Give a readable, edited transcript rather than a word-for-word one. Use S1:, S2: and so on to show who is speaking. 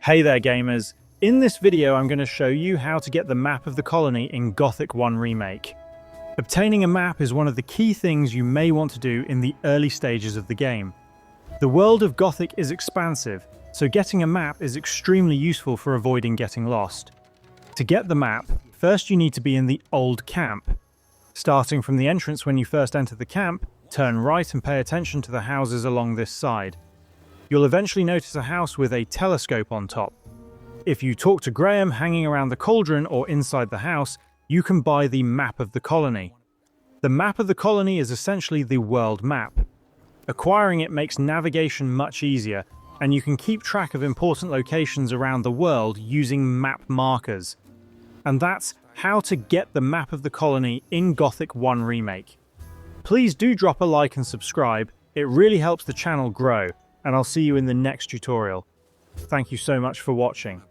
S1: Hey there gamers, in this video I'm going to show you how to get the map of the colony in Gothic 1 Remake. Obtaining a map is one of the key things you may want to do in the early stages of the game. The world of Gothic is expansive, so getting a map is extremely useful for avoiding getting lost. To get the map, first you need to be in the old camp. Starting from the entrance when you first enter the camp, turn right and pay attention to the houses along this side. You'll eventually notice a house with a telescope on top. If you talk to Graham hanging around the cauldron or inside the house, you can buy the map of the colony. The map of the colony is essentially the world map. Acquiring it makes navigation much easier, and you can keep track of important locations around the world using map markers. And that's how to get the map of the colony in Gothic 1 Remake. Please do drop a like and subscribe, it really helps the channel grow, and I'll see you in the next tutorial. Thank you so much for watching.